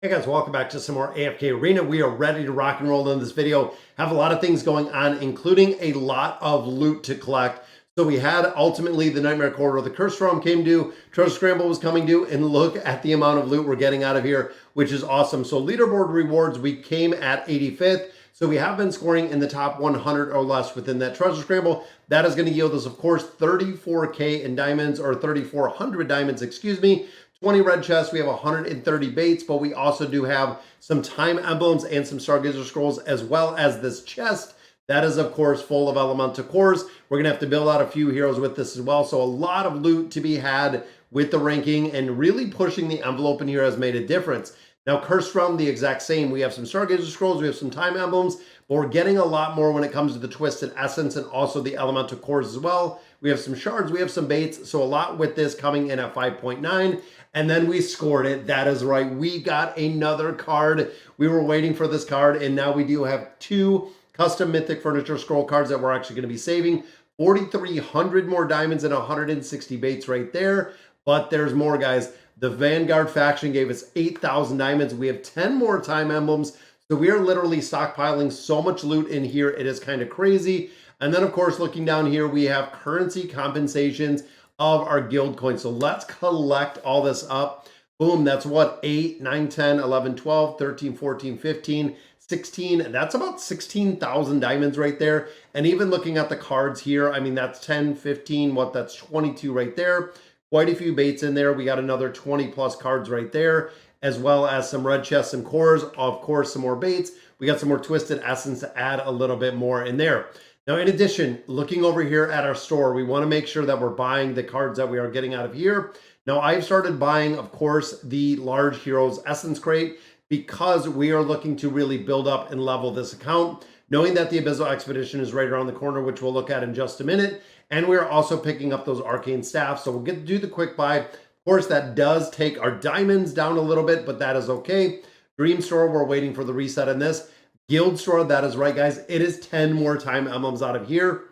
Hey guys, welcome back to some more AFK Arena. We are ready to rock and roll in this video. Have a lot of things going on, including a lot of loot to collect. So we had ultimately the Nightmare Corridor, the Curse Realm came due, Treasure Scramble was coming due, and look at the amount of loot we're getting out of here, which is awesome. So leaderboard rewards, we came at 85th. So we have been scoring in the top 100 or less within that Treasure Scramble. That is going to yield us, of course, 34K in diamonds, or 3,400 diamonds, excuse me. 20 red chests, we have 130 baits, but we also do have some time emblems and some Stargazer scrolls, as well as this chest. That is, of course, full of elemental cores. We're going to have to build out a few heroes with this as well. So a lot of loot to be had with the ranking, and really pushing the envelope in here has made a difference. Now, Cursed Realm, the exact same. We have some Stargazer scrolls, we have some time emblems, but we're getting a lot more when it comes to the Twisted Essence and also the elemental cores as well. We have some shards, we have some baits, so a lot with this coming in at 5.9. And then we scored it. That is right. We got another card. We were waiting for this card, and now we do have two custom Mythic Furniture Scroll cards that we're actually going to be saving. 4,300 more diamonds and 160 baits right there. But there's more, guys. The Vanguard faction gave us 8,000 diamonds. We have 10 more time emblems. So we are literally stockpiling so much loot in here. It is kind of crazy. And then, of course, looking down here, we have currency compensations of our guild coins. So let's collect all this up. Boom, that's what, 8, 9, 10, 11, 12, 13, 14, 15, 16. That's about 16,000 diamonds right there. And even looking at the cards here, I mean, that's 10, 15, what, that's 22 right there. Quite a few baits in there. We got another 20 plus cards right there, as well as some red chests and cores. Of course, some more baits. We got some more Twisted Essence to add a little bit more in there. Now, in addition, looking over here at our store, we want to make sure that we're buying the cards that we are getting out of here. Now, I've started buying, of course, the Large Heroes Essence Crate, because we are looking to really build up and level this account, knowing that the Abyssal Expedition is right around the corner, which we'll look at in just a minute. And we're also picking up those Arcane Staffs, so we'll get to do the quick buy. Of course, that does take our diamonds down a little bit, but that is okay. Dream Store, we're waiting for the reset on this. Guild Store, that is right, guys. It is 10 more time emblems out of here.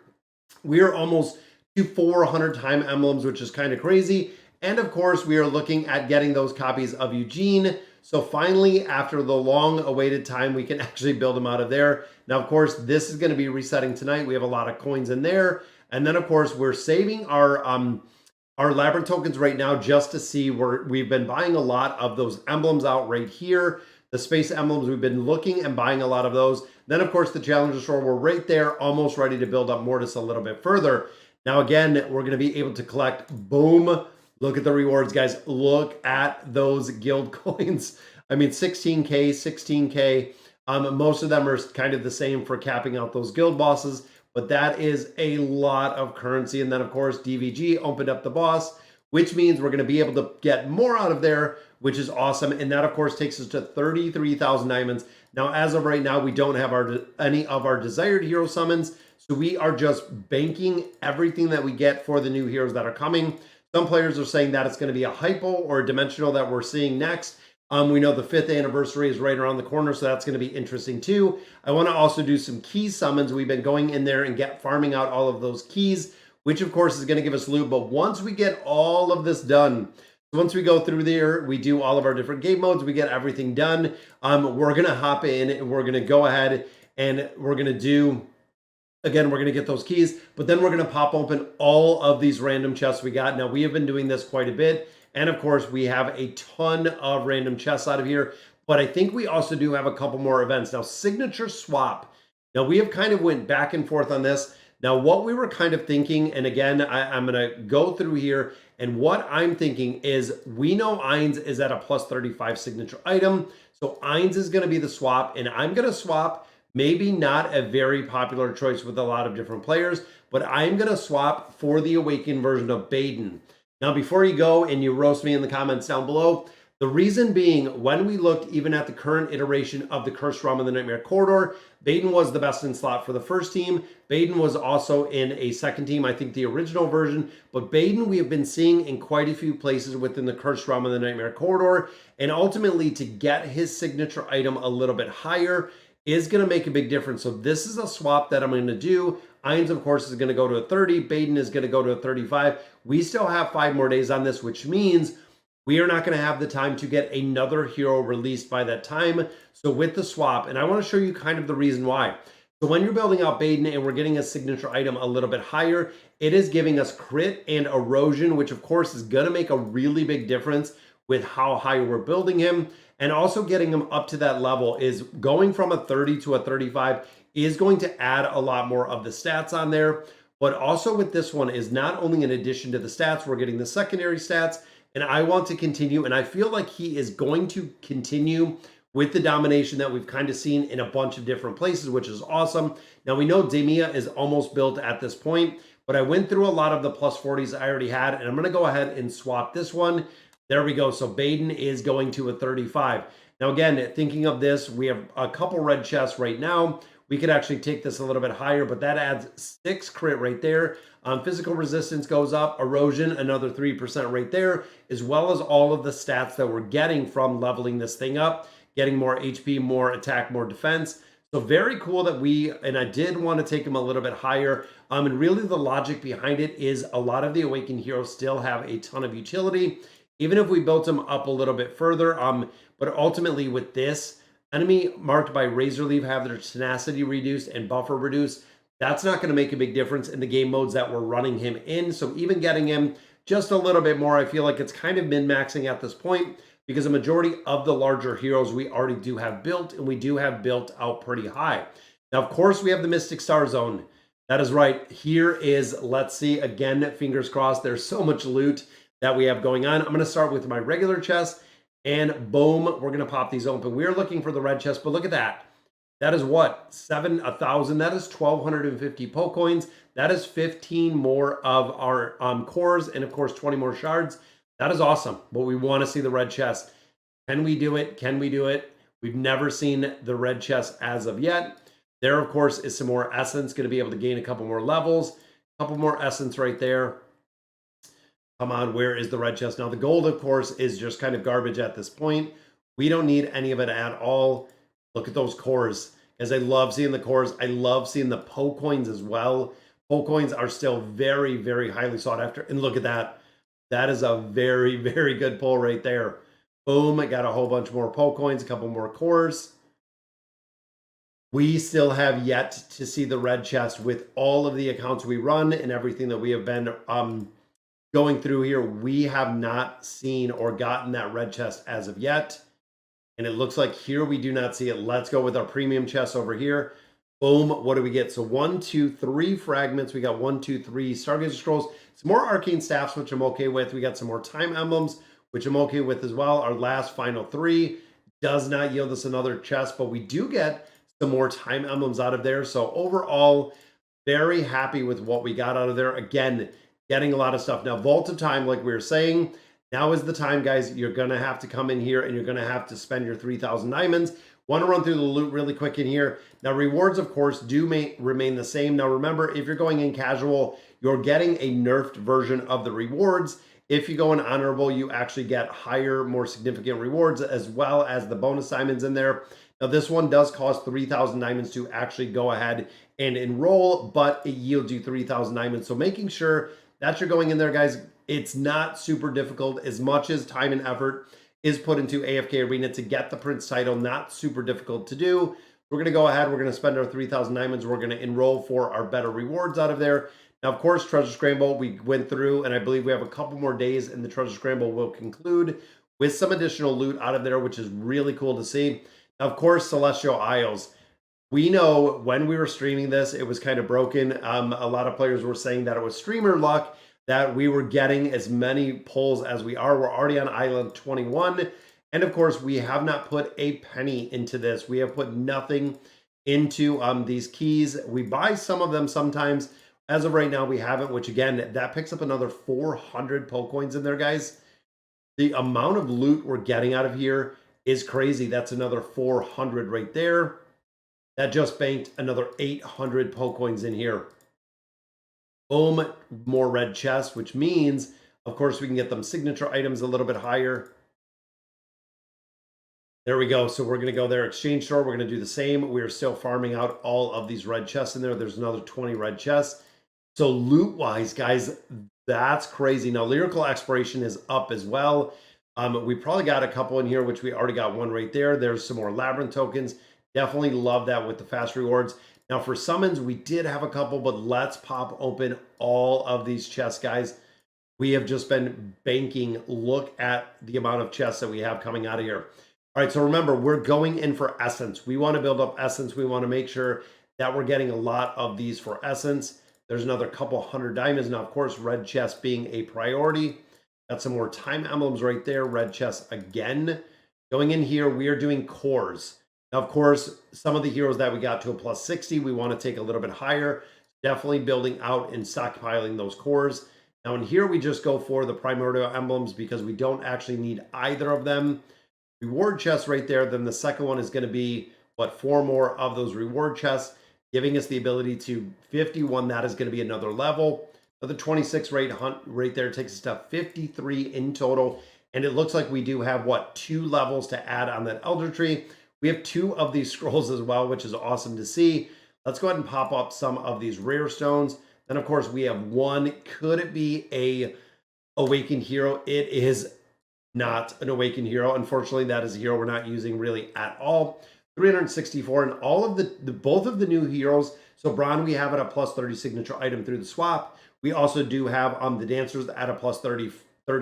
We are almost to 400 time emblems, which is kind of crazy. And of course, we are looking at getting those copies of Eugene. So finally, after the long awaited time, we can actually build them out of there. Now, of course, this is going to be resetting tonight. We have a lot of coins in there. And then, of course, we're saving our Labyrinth tokens right now just to see where we've been buying a lot of those emblems out right here. The space emblems, we've been looking and buying a lot of those. Then, of course, the Challenger Store, we're right there, almost ready to build up Mortis a little bit further. Now, again, we're going to be able to collect, boom, look at the rewards, guys. Look at those guild coins. I mean, 16K, 16K. Most of them are kind of the same for capping out those guild bosses, but that is a lot of currency. And then, of course, DVG opened up the boss, which means we're going to be able to get more out of there, which is awesome. And that, of course, takes us to 33,000 diamonds. Now, as of right now, we don't have any of our desired hero summons. So we are just banking everything that we get for the new heroes that are coming. Some players are saying that it's going to be a hypo or a dimensional that we're seeing next. We know the 5th anniversary is right around the corner, so that's going to be interesting too. I want to also do some key summons. We've been going in there and farming out all of those keys, which of course is going to give us loot. But once we get all of this done, once we go through there, we do all of our different game modes, we get everything done. We're going to hop in and we're going to go ahead and we're going to do, again, we're going to get those keys, but then we're going to pop open all of these random chests we got. Now, we have been doing this quite a bit. And of course, we have a ton of random chests out of here, but I think we also do have a couple more events. Now, Signature Swap. Now, we have kind of went back and forth on this. Now, what we were kind of thinking, and again, I'm going to go through here, and what I'm thinking is we know Ainz is at a plus 35 signature item. So Ainz is going to be the swap, and I'm going to swap, maybe not a very popular choice with a lot of different players, but I'm going to swap for the Awakened version of Baden. Now, before you go and you roast me in the comments down below, the reason being, when we looked even at the current iteration of the Cursed Realm and the Nightmare Corridor, Baden was the best in slot for the first team. Baden was also in a second team, I think the original version, but Baden we have been seeing in quite a few places within the Cursed Realm and the Nightmare Corridor, and ultimately to get his signature item a little bit higher is going to make a big difference. So this is a swap that I'm going to do. Ainz, of course, is going to go to a 30. Baden is going to go to a 35. We still have 5 more days on this, which means we are not going to have the time to get another hero released by that time. So with the swap, and I want to show you kind of the reason why. So when you're building out Baden and we're getting a signature item a little bit higher, it is giving us crit and erosion, which of course is going to make a really big difference with how high we're building him. And also getting him up to that level is going from a 30 to a 35 is going to add a lot more of the stats on there. But also with this one is not only in addition to the stats, we're getting the secondary stats, and I want to continue, and I feel like he is going to continue with the domination that we've kind of seen in a bunch of different places, which is awesome. Now we know Demia is almost built at this point, but I went through a lot of the plus 40s I already had, and I'm going to go ahead and swap this one. There we go. So Baden is going to a 35. Now again, thinking of this, we have a couple red chests right now. We could actually take this a little bit higher, but that adds 6 crit right there. Physical resistance goes up, erosion, another 3% right there, as well as all of the stats that we're getting from leveling this thing up, getting more HP, more attack, more defense. So very cool that and I did want to take him a little bit higher. And really the logic behind it is a lot of the Awakened heroes still have a ton of utility, even if we built them up a little bit further. But ultimately with this, enemy marked by Razor Leaf have their tenacity reduced and buffer reduced. That's not going to make a big difference in the game modes that we're running him in. So even getting him just a little bit more, I feel like it's kind of min-maxing at this point, because a majority of the larger heroes we already do have built, and we do have built out pretty high. Now, of course, we have the Mystic Star Zone. That is right. Here is, let's see, again, fingers crossed. There's so much loot that we have going on. I'm going to start with my regular chest, and boom, we're going to pop these open. We're looking for the red chest, but look at that. That is what? 1,000. That is 1,250 poke coins. That is 15 more of our cores, and of course 20 more shards. That is awesome. But we want to see the red chest. Can we do it? Can we do it? We've never seen the red chest as of yet. There, of course, is some more essence. Going to be able to gain a couple more levels. A couple more essence right there. Come on, where is the red chest? Now, the gold, of course, is just kind of garbage at this point. We don't need any of it at all. Look at those cores, as I love seeing the cores. I love seeing the poke coins as well. Poke coins are still very, very highly sought after. And look at that. That is a very, very good pull right there. Boom, I got a whole bunch more poke coins, a couple more cores. We still have yet to see the red chest with all of the accounts we run and everything that we have been going through here. We have not seen or gotten that red chest as of yet. And it looks like here we do not see it. Let's go with our premium chest over here. Boom, what do we get? So 1, 2, 3 fragments. We got 1, 2, 3 Stargazer Scrolls. Some more arcane staffs, which I'm okay with. We got some more time emblems, which I'm okay with as well. Our last final 3 does not yield us another chest, but we do get some more time emblems out of there. So overall, very happy with what we got out of there. Again, getting a lot of stuff. Now, Vault of Time, like we were saying, now is the time, guys. You're going to have to come in here and you're going to have to spend your 3,000 diamonds. Want to run through the loot really quick in here. Now, rewards, of course, do remain the same. Now, remember, if you're going in casual, you're getting a nerfed version of the rewards. If you go in honorable, you actually get higher, more significant rewards, as well as the bonus diamonds in there. Now, this one does cost 3,000 diamonds to actually go ahead and enroll, but it yields you 3,000 diamonds. So making sure that you're going in there, guys, it's not super difficult. As much as time and effort is put into AFK Arena to get the Prince title, not super difficult to do. We're going to go ahead. We're going to spend our 3,000 diamonds. We're going to enroll for our better rewards out of there. Now, of course, Treasure Scramble, we went through, and I believe we have a couple more days, and the Treasure Scramble will conclude with some additional loot out of there, which is really cool to see. Now, of course, Celestial Isles. We know when we were streaming this, it was kind of broken. A lot of players were saying that it was streamer luck, that we were getting as many pulls as we are. We're already on Island 21. And of course, we have not put a penny into this. We have put nothing into these keys. We buy some of them sometimes. As of right now, we haven't, which again, that picks up another 400 poke coins in there, guys. The amount of loot we're getting out of here is crazy. That's another 400 right there. That just banked another 800 poke coins in here. Boom, more red chests, which means, of course, we can get them signature items a little bit higher. There we go. So we're going to go there, exchange store. We're going to do the same. We are still farming out all of these red chests in there. There's another 20 red chests. So loot-wise, guys, that's crazy. Now, Lyrical Exploration is up as well. We probably got a couple in here, which we already got one right there. There's some more labyrinth tokens. Definitely love that with the fast rewards. Now for summons, we did have a couple, but let's pop open all of these chests, guys. We have just been banking. Look at the amount of chests that we have coming out of here. All right, so remember, we're going in for essence. We want to build up essence. We want to make sure that we're getting a lot of these for essence. There's another couple hundred diamonds. Now, of course, red chest being a priority. Got some more time emblems right there. Red chest again. Going in here, we are doing cores. Now, of course, some of the heroes that we got to a plus 60, we want to take a little bit higher. Definitely building out and stockpiling those cores. Now in here, we just go for the primordial emblems because we don't actually need either of them. Reward chests right there. Then the second one is going to be, what, 4 more of those reward chests, giving us the ability to 51. That is going to be another level. The 26 rate hunt right there takes us to 53 in total. And it looks like we do have, what, 2 levels to add on that Elder Tree. We have 2 of these scrolls as well, which is awesome to see. Let's go ahead and pop up some of these rare stones. Then, of course, we have 1. Could it be a awakened hero? It is not an awakened hero. Unfortunately, that is a hero we're not using really at all. 364, and all of the both of the new heroes. So Braun, we have it a plus 30 signature item through the swap. We also do have the dancers at a plus 30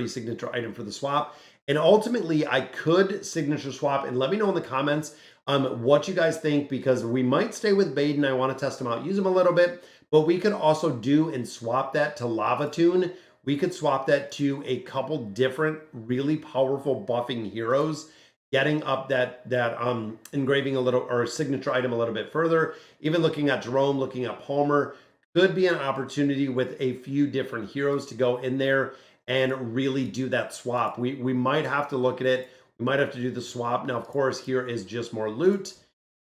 signature item for the swap. And ultimately, I could signature swap, and let me know in the comments what you guys think, because we might stay with Baden. I want to test him out, use him a little bit, but we could also do and swap that to Lava Tune. We could swap that to a couple different really powerful buffing heroes, getting up that engraving a little, or signature item a little bit further. Even looking at Jerome, looking at Palmer, could be an opportunity with a few different heroes to go in there and really do that swap. We might have to look at it. We might have to do the swap. Now, of course, here is just more loot.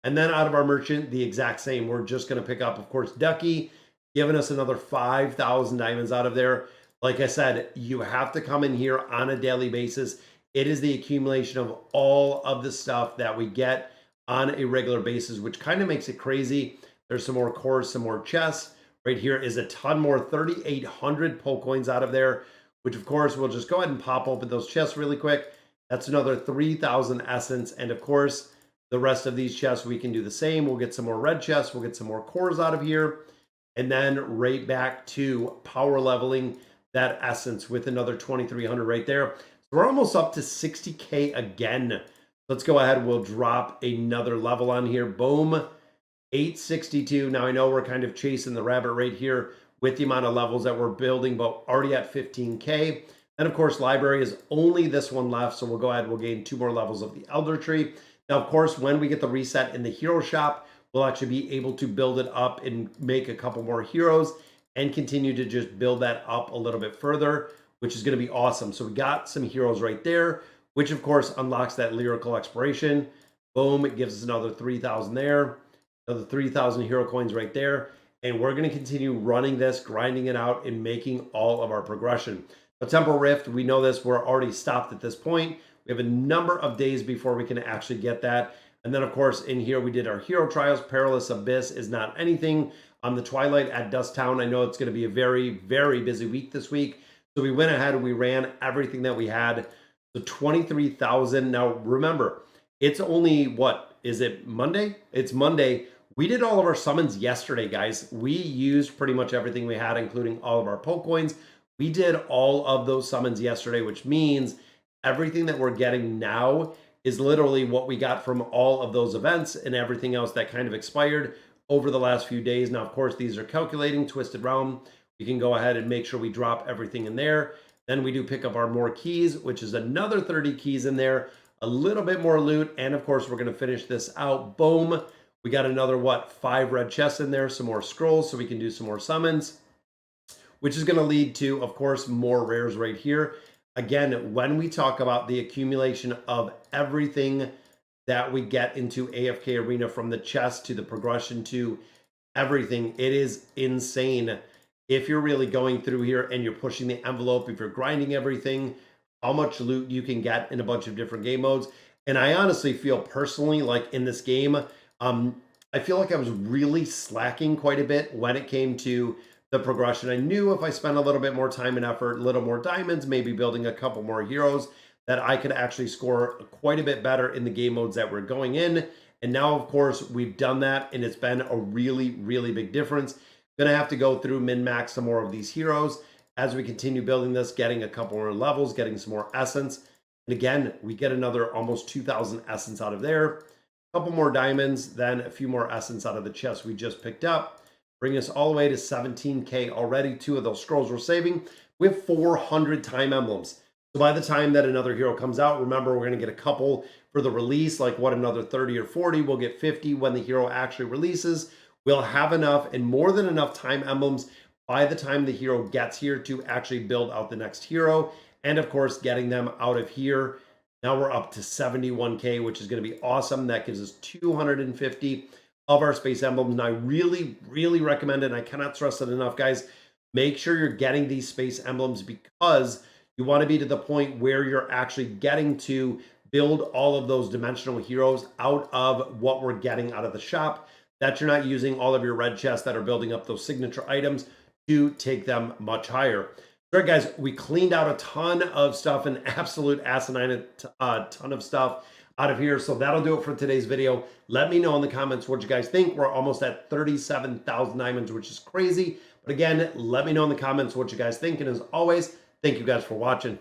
And then out of our merchant, the exact same. We're just going to pick up, of course, Ducky, giving us another 5,000 diamonds out of there. Like I said, you have to come in here on a daily basis. It is the accumulation of all of the stuff that we get on a regular basis, which kind of makes it crazy. There's some more cores, some more chests. Right here is a ton more, 3,800 Poke coins out of there, which of course, we'll just go ahead and pop open those chests really quick. That's another 3,000 essence. And of course, the rest of these chests, we can do the same. We'll get some more red chests. We'll get some more cores out of here. And then right back to power leveling that essence with another 2,300 right there. So we're almost up to 60K again. Let's go ahead. We'll drop another level on here. Boom. 862. Now I know we're kind of chasing the rabbit right here with the amount of levels that we're building, but already at 15K. And of course, library is only this one left. So we'll go ahead. We'll gain 2 more levels of the Elder Tree. Now, of course, when we get the reset in the hero shop, we'll actually be able to build it up and make a couple more heroes and continue to just build that up a little bit further, which is going to be awesome. So we got some heroes right there, which of course unlocks that lyrical exploration. Boom, it gives us another 3,000 there, another 3,000 hero coins right there. And we're going to continue running this, grinding it out, and making all of our progression. The Temple Rift, we know this, we're already stopped at this point. We have a number of days before we can actually get that. And then, of course, in here, we did our hero trials. Perilous Abyss is not anything. On the Twilight at Dust Town, I know it's going to be a very, very busy week this week. So we went ahead and we ran everything that we had. So 23,000. Now, remember, it's only, what, is it Monday? It's Monday. We did all of our summons yesterday, guys. We used pretty much everything we had, including all of our Poke coins. We did all of those summons yesterday, which means everything that we're getting now is literally what we got from all of those events and everything else that kind of expired over the last few days. Now, of course, these are calculating Twisted Realm. We can go ahead and make sure we drop everything in there. Then we do pick up our more keys, which is another 30 keys in there, a little bit more loot. And of course, we're going to finish this out. Boom. We got another, what, 5 red chests in there, some more scrolls so we can do some more summons, which is going to lead to, of course, more rares right here. Again, when we talk about the accumulation of everything that we get into AFK Arena, from the chest to the progression to everything, it is insane. If you're really going through here and you're pushing the envelope, if you're grinding everything, how much loot you can get in a bunch of different game modes. And I honestly feel personally like in this game, I feel like I was really slacking quite a bit when it came to the progression. I knew if I spent a little bit more time and effort, a little more diamonds, maybe building a couple more heroes, that I could actually score quite a bit better in the game modes that we're going in. And now, of course, we've done that, and it's been a really, really big difference. Gonna have to go through min-max some more of these heroes as we continue building this, getting a couple more levels, getting some more essence. And again, we get another almost 2,000 essence out of there. A couple more diamonds, then a few more essence out of the chest we just picked up. Bring us all the way to 17K already. 2 of those scrolls we're saving. We have 400 time emblems. So by the time that another hero comes out, remember, we're going to get a couple for the release, like what, another 30 or 40. We'll get 50 when the hero actually releases. We'll have enough and more than enough time emblems by the time the hero gets here to actually build out the next hero. And of course, getting them out of here. Now we're up to 71K, which is going to be awesome. That gives us 250 of our space emblems. And I really, really recommend it. And I cannot stress it enough, guys. Make sure you're getting these space emblems because you want to be to the point where you're actually getting to build all of those dimensional heroes out of what we're getting out of the shop, that you're not using all of your red chests that are building up those signature items to take them much higher. All right, guys, we cleaned out a ton of stuff, an absolute asinine ton of stuff out of here. So that'll do it for today's video. Let me know in the comments what you guys think. We're almost at 37,000 diamonds, which is crazy. But again, let me know in the comments what you guys think. And as always, thank you guys for watching.